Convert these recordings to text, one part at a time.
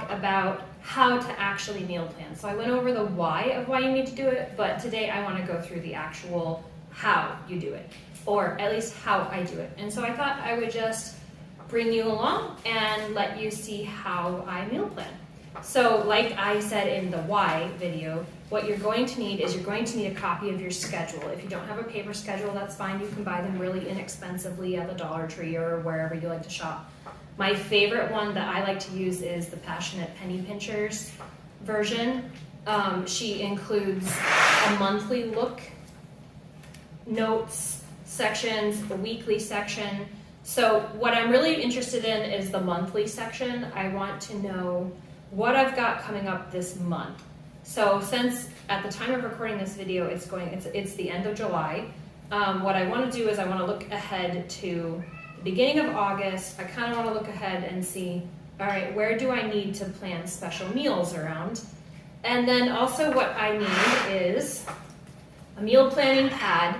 talk about how to actually meal plan. So I went over the why of why you need to do it, but today I want to go through the actual how you do it, or at least how I do it. And so I thought I would just bring you along and let you see how I meal plan. So like I said in the why video, what you're going to need is you're going to need a copy of your schedule. If you don't have a paper schedule, that's fine. You can buy them really inexpensively at the Dollar Tree or wherever you like to shop. My favorite one that I like to use is the Passionate Penny Pinchers version. She includes a monthly look, notes, sections, a weekly section. So what I'm really interested in is the monthly section. I want to know what I've got coming up this month. So since at the time of recording this video, it's the end of July, what I want to do is I want to look ahead to the beginning of August. I kind of want to look ahead and see, all right, where do I need to plan special meals around? And then also what I need is a meal planning pad.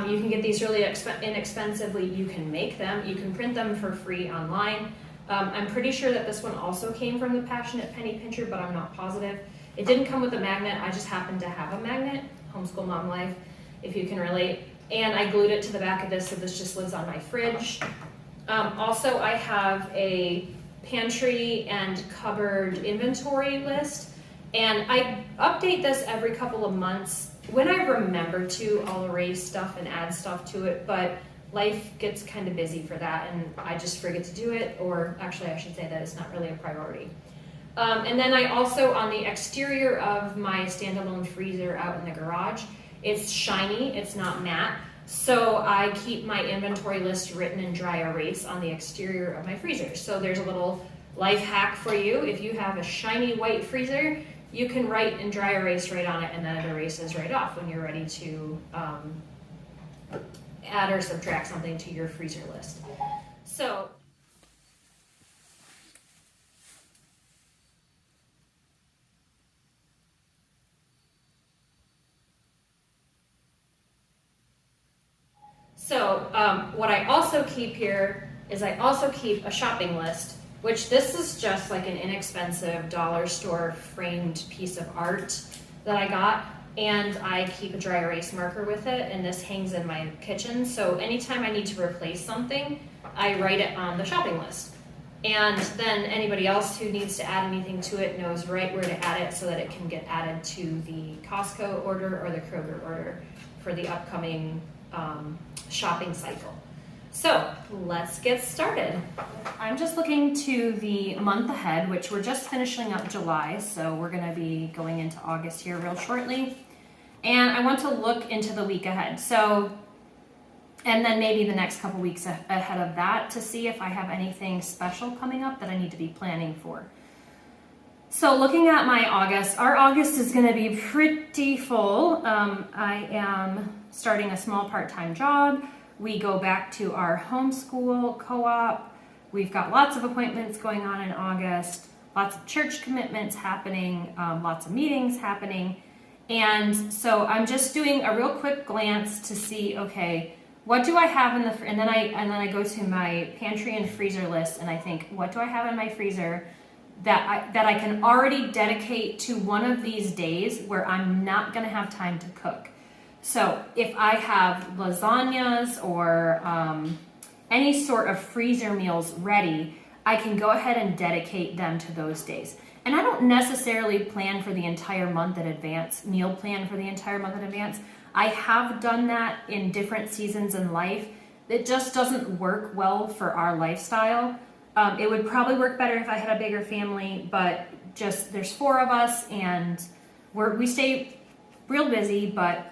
You can get these really inexpensively. You can make them. You can print them for free online. I'm pretty sure that this one also came from the Passionate Penny Pincher, but I'm not positive. It didn't come with a magnet. I just happened to have a magnet, homeschool mom life, if you can relate. And I glued it to the back of this, so this just lives on my fridge. Also, I have a pantry and cupboard inventory list, and I update this every couple of months. When I remember to, I'll erase stuff and add stuff to it, but life gets kind of busy for that, and I just forget to do it, or actually I should say that it's not really a priority. And then I also, on the exterior of my standalone freezer out in the garage, it's shiny, it's not matte, so I keep my inventory list written in dry erase on the exterior of my freezer. So there's a little life hack for you. If you have a shiny white freezer, you can write in dry erase right on it, and then it erases right off when you're ready to add or subtract something to your freezer list. So what I also keep here is I also keep a shopping list, which this is just like an inexpensive dollar store framed piece of art that I got. And I keep a dry erase marker with it, and this hangs in my kitchen. So anytime I need to replace something, I write it on the shopping list. And then anybody else who needs to add anything to it knows right where to add it so that it can get added to the Costco order or the Kroger order for the upcoming shopping cycle. So let's get started. I'm just looking to the month ahead, which we're just finishing up July, so we're gonna be going into August here real shortly. And I want to look into the week ahead. So, and then maybe the next couple weeks ahead of that to see if I have anything special coming up that I need to be planning for. So looking at my August, our August is gonna be pretty full. I am starting a small part-time job. We go back to our homeschool co-op. We've got lots of appointments going on in August, lots of church commitments happening, lots of meetings happening. And so I'm just doing a real quick glance to see, okay, what do I have in the, and then I go to my pantry and freezer list and I think, what do I have in my freezer that I can already dedicate to one of these days where I'm not gonna have time to cook. So if I have lasagnas or any sort of freezer meals ready, I can go ahead and dedicate them to those days. And I don't necessarily plan for the entire month in advance, meal plan for the entire month in advance. I have done that in different seasons in life. It just doesn't work well for our lifestyle. It would probably work better if I had a bigger family, but just there's 4 of us and we stay real busy, but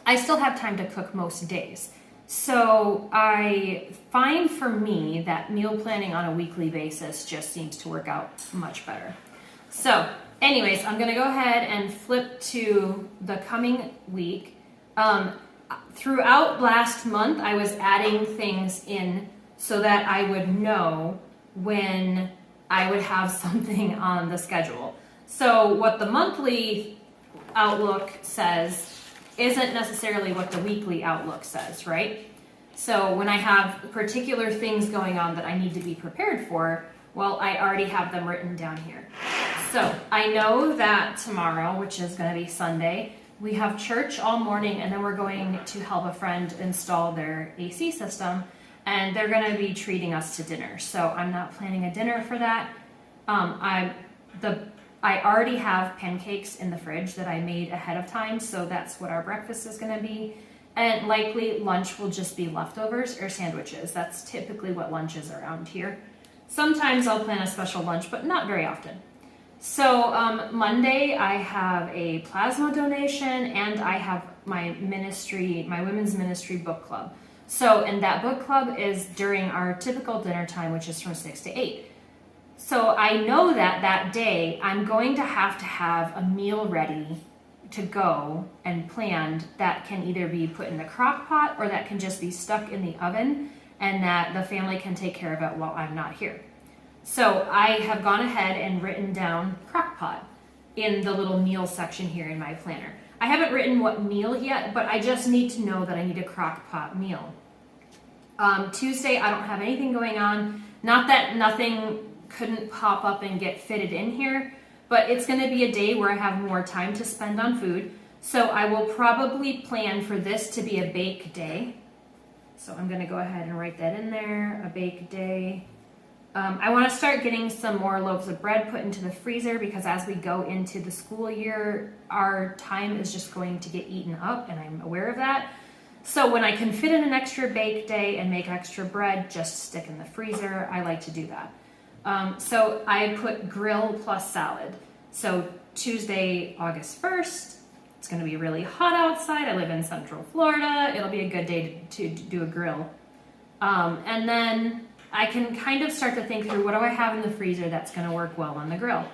I still have time to cook most days. So I find for me that meal planning on a weekly basis just seems to work out much better. So anyways, I'm gonna go ahead and flip to the coming week. Throughout last month, I was adding things in so that I would know when I would have something on the schedule. So what the monthly outlook says isn't necessarily what the weekly outlook says, right? So when I have particular things going on that I need to be prepared for, Well, I already have them written down here. So I know that tomorrow, which is going to be Sunday, we have church all morning, and then we're going to help a friend install their AC system, and they're going to be treating us to dinner. So I'm not planning a dinner for that. I already have pancakes in the fridge that I made ahead of time, so that's what our breakfast is going to be. And likely lunch will just be leftovers or sandwiches. That's typically what lunch is around here. Sometimes I'll plan a special lunch, but not very often. So Monday I have a plasma donation, and I have my women's ministry book club. So, and that book club is during our typical dinner time, which is from 6 to 8. So I know that day I'm going to have a meal ready to go and planned that can either be put in the crock pot or that can just be stuck in the oven, and that the family can take care of it while I'm not here. So I have gone ahead and written down crock pot in the little meal section here in my planner. I haven't written what meal yet, but I just need to know that I need a crock pot meal. Tuesday, I don't have anything going on. Not that nothing couldn't pop up and get fitted in here, but it's going to be a day where I have more time to spend on food. So I will probably plan for this to be a bake day. So I'm going to go ahead and write that in there, a bake day. I want to start getting some more loaves of bread put into the freezer, because as we go into the school year, our time is just going to get eaten up, and I'm aware of that. So when I can fit in an extra bake day and make extra bread, just stick in the freezer. I like to do that. So I put grill plus salad. So Tuesday, August 1st, it's going to be really hot outside. I live in Central Florida. It'll be a good day to do a grill. And then I can kind of start to think through, what do I have in the freezer that's going to work well on the grill.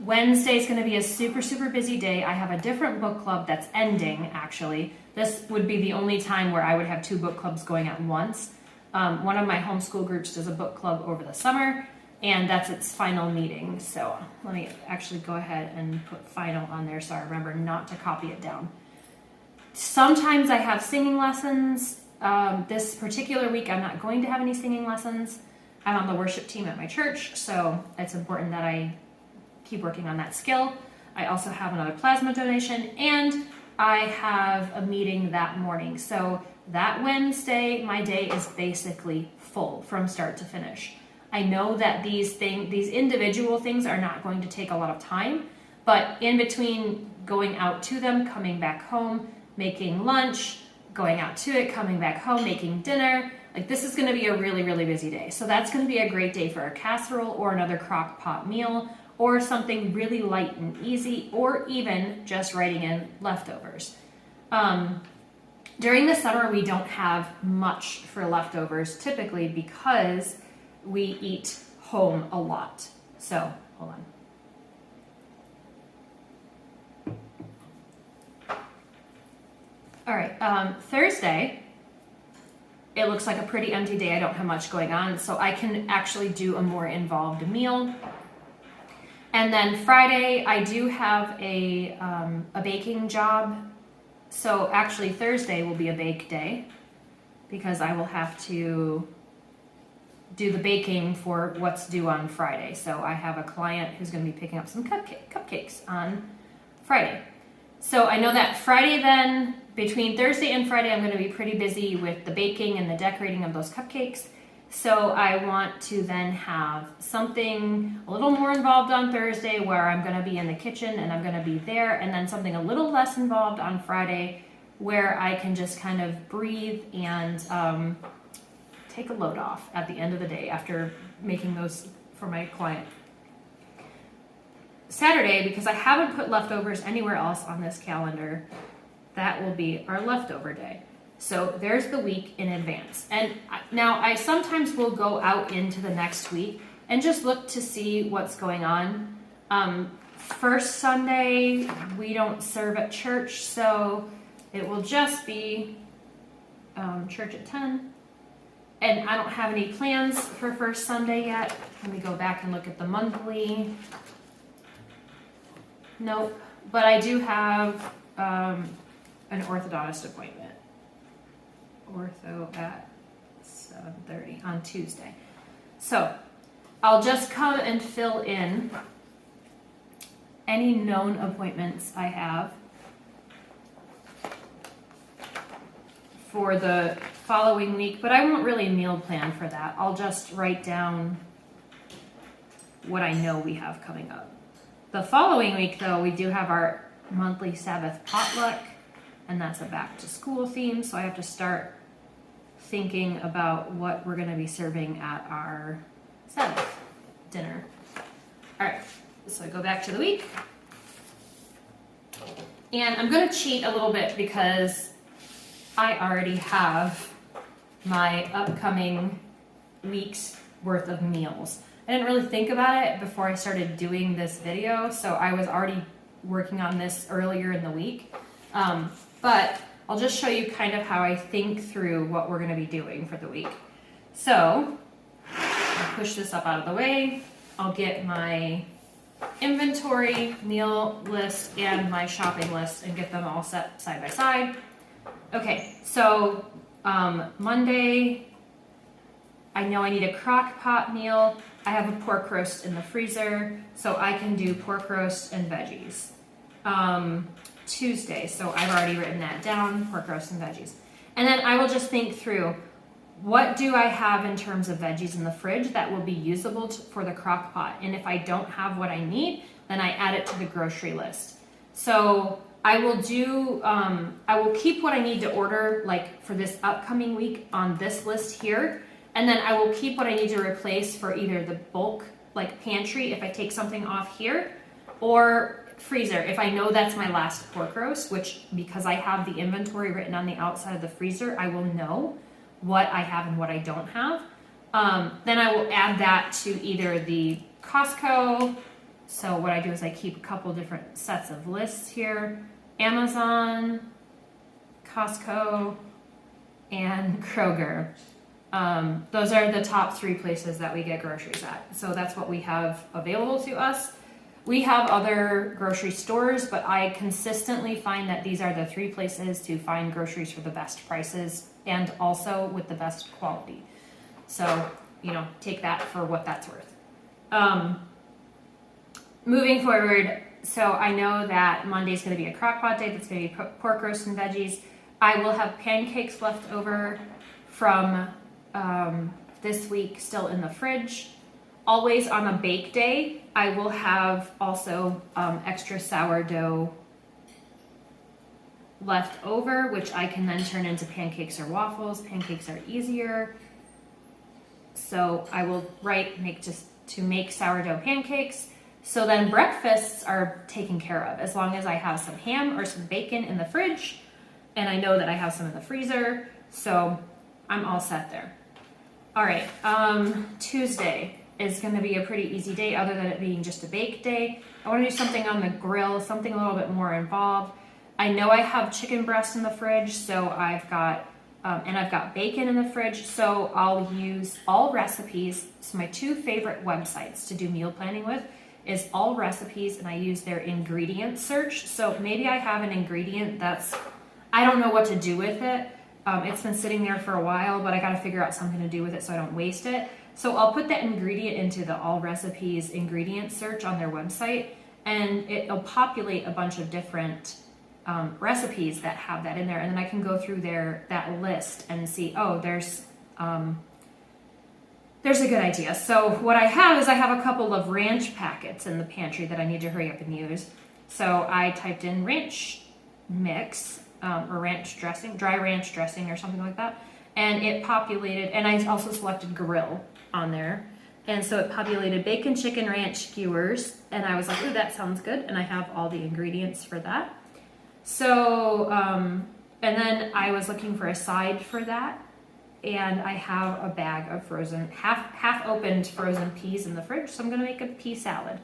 Wednesday is going to be a super, super busy day. I have a different book club that's ending, actually. This would be the only time where I would have 2 book clubs going at once. One of my homeschool groups does a book club over the summer, and that's its final meeting. So let me actually go ahead and put final on there so I remember not to copy it down. Sometimes I have singing lessons. This particular week, I'm not going to have any singing lessons. I'm on the worship team at my church, so it's important that I keep working on that skill. I also have another plasma donation, and I have a meeting that morning. So that Wednesday, my day is basically full from start to finish. I know that these individual things are not going to take a lot of time, but in between going out to them, coming back home, making lunch, going out to it, coming back home, making dinner, like this is going to be a really, really busy day. So that's going to be a great day for a casserole or another crock pot meal, or something really light and easy, or even just writing in leftovers. During the summer, we don't have much for leftovers, typically because we eat home a lot. So, hold on. All right, Thursday, it looks like a pretty empty day. I don't have much going on, so I can actually do a more involved meal. And then Friday, I do have a baking job. So actually Thursday will be a bake day, because I will have to do the baking for what's due on Friday. So I have a client who's going to be picking up some cupcakes on Friday. So I know that Friday then, between Thursday and Friday, I'm going to be pretty busy with the baking and the decorating of those cupcakes. So I want to then have something a little more involved on Thursday, where I'm going to be in the kitchen and I'm going to be there, and then something a little less involved on Friday, where I can just kind of breathe and take a load off at the end of the day after making those for my client. Saturday, because I haven't put leftovers anywhere else on this calendar, that will be our leftover day. So there's the week in advance. And now I sometimes will go out into the next week and just look to see what's going on. First Sunday, we don't serve at church, so it will just be church at 10. And I don't have any plans for first Sunday yet. Let me go back and look at the monthly. Nope. But I do have an orthodontist appointment. Ortho at 7:30 on Tuesday. So I'll just come and fill in any known appointments I have for the following week, but I won't really meal plan for that. I'll just write down what I know we have coming up. The following week, though, we do have our monthly Sabbath potluck, and that's a back to school theme, so I have to start thinking about what we're going to be serving at our Sabbath dinner. All right, so I go back to the week, and I'm going to cheat a little bit because I already have my upcoming week's worth of meals. I didn't really think about it before I started doing this video, so I was already working on this earlier in the week. But I'll just show you kind of how I think through what we're going to be doing for the week. So I'll push this up out of the way. I'll get my inventory, meal list, and my shopping list and get them all set side by side. Okay, so Monday, I know I need a crock pot meal. I have a pork roast in the freezer, so I can do pork roast and veggies. Tuesday, so I've already written that down, pork roast and veggies. And then I will just think through, what do I have in terms of veggies in the fridge that will be usable for the crock pot? And if I don't have what I need, then I add it to the grocery list. So I will do, I will keep what I need to order, like for this upcoming week on this list here. And then I will keep what I need to replace for either the bulk, like pantry, if I take something off here, or freezer, if I know that's my last pork roast, which because I have the inventory written on the outside of the freezer, I will know what I have and what I don't have. Then I will add that to either the Costco. So what I do is I keep a couple different sets of lists here. Amazon, Costco, and Kroger. Those are the top 3 places that we get groceries at. So that's what we have available to us. We have other grocery stores, but I consistently find that these are the 3 places to find groceries for the best prices and also with the best quality. So, take that for what that's worth. Moving forward, so I know that Monday's going to be a crock pot day. That's going to be pork roast and veggies. I will have pancakes left over from this week still in the fridge. Always on a bake day, I will have also extra sourdough left over, which I can then turn into pancakes or waffles. Pancakes are easier. So I will to make sourdough pancakes. So then breakfasts are taken care of as long as I have some ham or some bacon in the fridge, and I know that I have some in the freezer. So I'm all set there. All right, Tuesday is going to be a pretty easy day other than it being just a bake day. I want to do something on the grill, something a little bit more involved. I know I have chicken breast in the fridge, so I've got bacon in the fridge, so I'll use All Recipes. So my 2 favorite websites to do meal planning with is All Recipes, and I use their ingredient search. So maybe I have an ingredient I don't know what to do with it. It's been sitting there for a while, but I got to figure out something to do with it so I don't waste it. So I'll put that ingredient into the All Recipes ingredient search on their website, and it'll populate a bunch of different recipes that have that in there. And then I can go through that list and see, oh, there's a good idea. So what I have a couple of ranch packets in the pantry that I need to hurry up and use. So I typed in ranch mix, or ranch dressing, dry ranch dressing or something like that. And it populated, and I also selected grill on there. And so it populated bacon, chicken, ranch skewers. And I was like, ooh, that sounds good. And I have all the ingredients for that. So, and then I was looking for a side for that. And I have a bag of frozen, half opened frozen peas in the fridge. So I'm going to make a pea salad.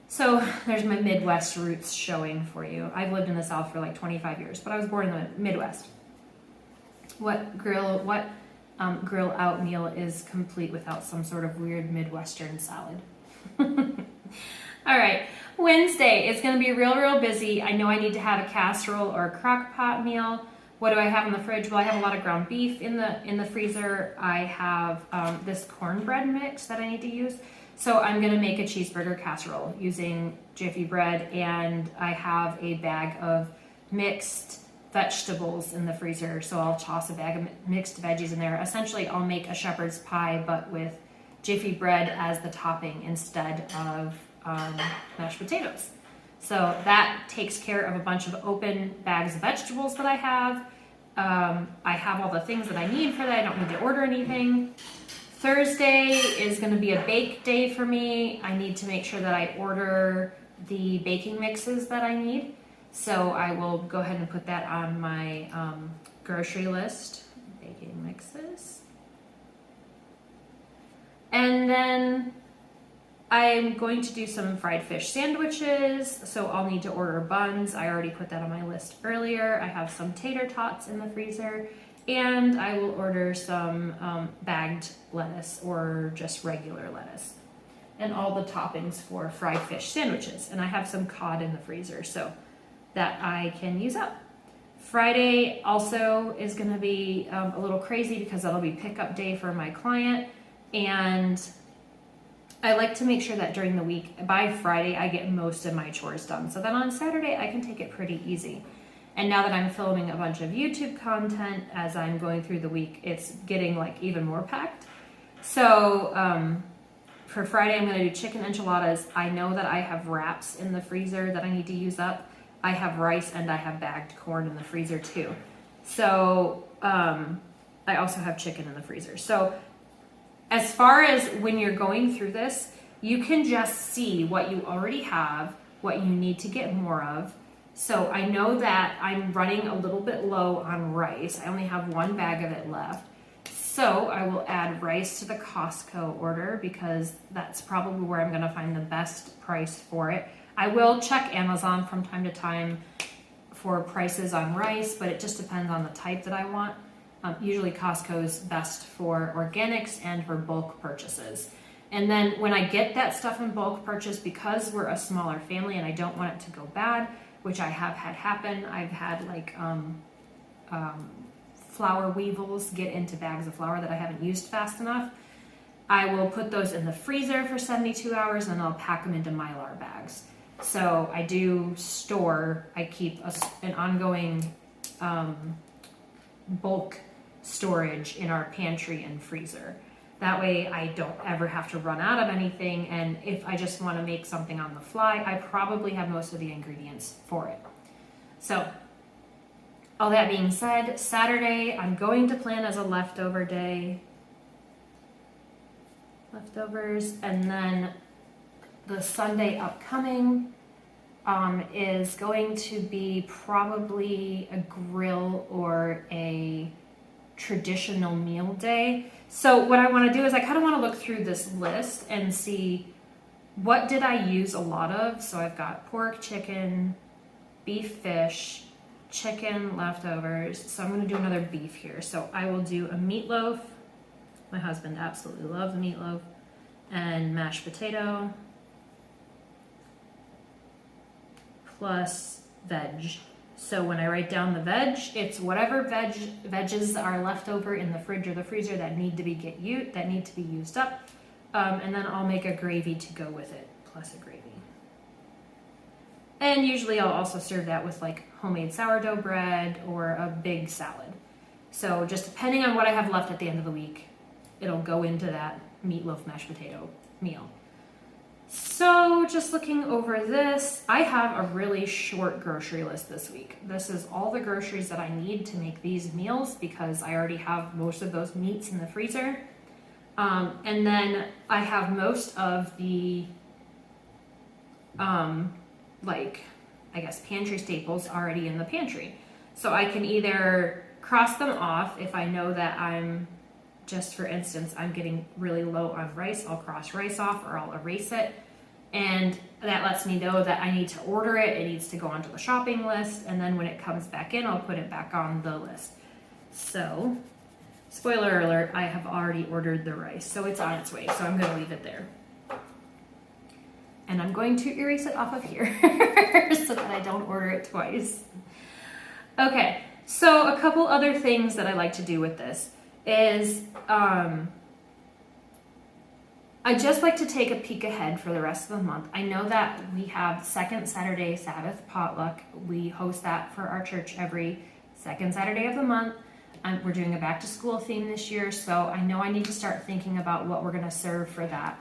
So there's my Midwest roots showing for you. I've lived in the South for like 25 years, but I was born in the Midwest. What grill out meal is complete without some sort of weird Midwestern salad? All right, Wednesday, it's gonna be real busy. I know I need to have a casserole or a crock pot meal. What do I have in the fridge? Well, I have a lot of ground beef in the freezer. I have this cornbread mix that I need to use. So I'm gonna make a cheeseburger casserole using Jiffy bread, and I have a bag of mixed vegetables in the freezer. So I'll toss a bag of mixed veggies in there. Essentially, I'll make a shepherd's pie, but with Jiffy bread as the topping instead of mashed potatoes. So that takes care of a bunch of open bags of vegetables that I have. I have all the things that I need for that. I don't need to order anything. Thursday is going to be a bake day for me. I need to make sure that I order the baking mixes that I need. So I will go ahead and put that on my grocery list. Baking mixes. And then I'm going to do some fried fish sandwiches, so I'll need to order buns. I already put that on my list earlier. I have some tater tots in the freezer, and I will order some bagged lettuce or just regular lettuce, and all the toppings for fried fish sandwiches. And I have some cod in the freezer, so that I can use up. Friday also is going to be a little crazy because that'll be pickup day for my client, and I like to make sure that during the week, by Friday, I get most of my chores done. So then on Saturday, I can take it pretty easy. And now that I'm filming a bunch of YouTube content as I'm going through the week, it's getting like even more packed. So for Friday, I'm going to do chicken enchiladas. I know that I have wraps in the freezer that I need to use up. I have rice and I have bagged corn in the freezer too. So I also have chicken in the freezer. So as far as when you're going through this, you can just see what you already have, what you need to get more of. So I know that I'm running a little bit low on rice. I only have one bag of it left. So I will add rice to the Costco order because that's probably where I'm gonna find the best price for it. I will check Amazon from time to time for prices on rice, but it just depends on the type that I want. Usually Costco is best for organics and for bulk purchases. And then when I get that stuff in bulk purchase, because we're a smaller family and I don't want it to go bad, which I have had happen, I've had like flour weevils get into bags of flour that I haven't used fast enough. I will put those in the freezer for 72 hours and then I'll pack them into Mylar bags. So I do store, I keep an ongoing bulk storage in our pantry and freezer. That way I don't ever have to run out of anything, and if I just want to make something on the fly, I probably have most of the ingredients for it. So all that being said, Saturday I'm going to plan as a leftover day. Leftovers, and then the Sunday upcoming is going to be probably a grill or a traditional meal day. So what I want to do is I kind of want to look through this list and see what did I use a lot of. So I've got pork, chicken, beef, fish, chicken, leftovers. So I'm going to do another beef here. So I will do a meatloaf. My husband absolutely loves meatloaf. And mashed potato plus veg. So when I write down the veg, it's whatever veggies are left over in the fridge or the freezer that need to be used up, and then I'll make a gravy to go with it, plus a gravy. And usually I'll also serve that with like homemade sourdough bread or a big salad. So just depending on what I have left at the end of the week, it'll go into that meatloaf mashed potato meal. So just looking over this, I have a really short grocery list this week. This is all the groceries that I need to make these meals because I already have most of those meats in the freezer. And then I have most of the, pantry staples already in the pantry. So I can either cross them off if I know that just for instance, I'm getting really low on rice, I'll cross rice off or I'll erase it. And that lets me know that I need to order it. It needs to go onto the shopping list. And then when it comes back in, I'll put it back on the list. So, spoiler alert, I have already ordered the rice. So it's on its way. So I'm going to leave it there. And I'm going to erase it off of here so that I don't order it twice. Okay, So a couple other things that I like to do with this is I just like to take a peek ahead for the rest of the month. I know that we have second Saturday Sabbath potluck. We host that for our church every second Saturday of the month. We're doing a back to school theme this year, so I know I need to start thinking about what we're going to serve for that.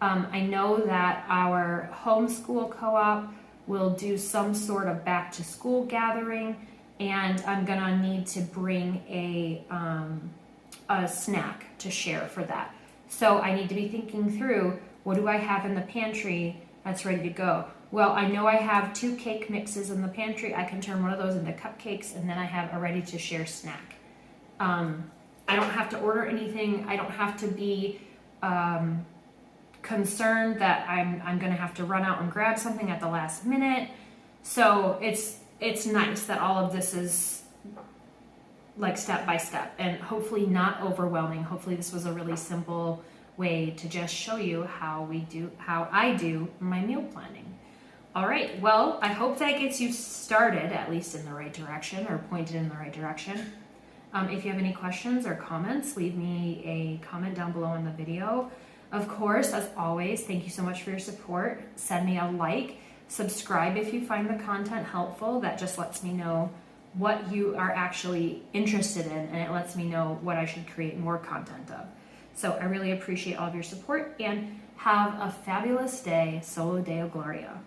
I know that our homeschool co-op will do some sort of back to school gathering, and I'm going to need to bring a snack to share for that. So I need to be thinking through, what do I have in the pantry that's ready to go? Well, I know I have 2 cake mixes in the pantry. I can turn one of those into cupcakes, and then I have a ready to share snack. I don't have to order anything. I don't have to be concerned that I'm going to have to run out and grab something at the last minute. So it's nice that all of this is like step by step and hopefully not overwhelming. Hopefully this was a really simple way to just show you how I do my meal planning. All right, well, I hope that gets you started at least in the right direction or pointed in the right direction. If you have any questions or comments, leave me a comment down below in the video. Of course, as always, thank you so much for your support. Send me a like, subscribe if you find the content helpful. That just lets me know what you are actually interested in, and it lets me know what I should create more content of. So I really appreciate all of your support, and have a fabulous day. Solo Deo Gloria.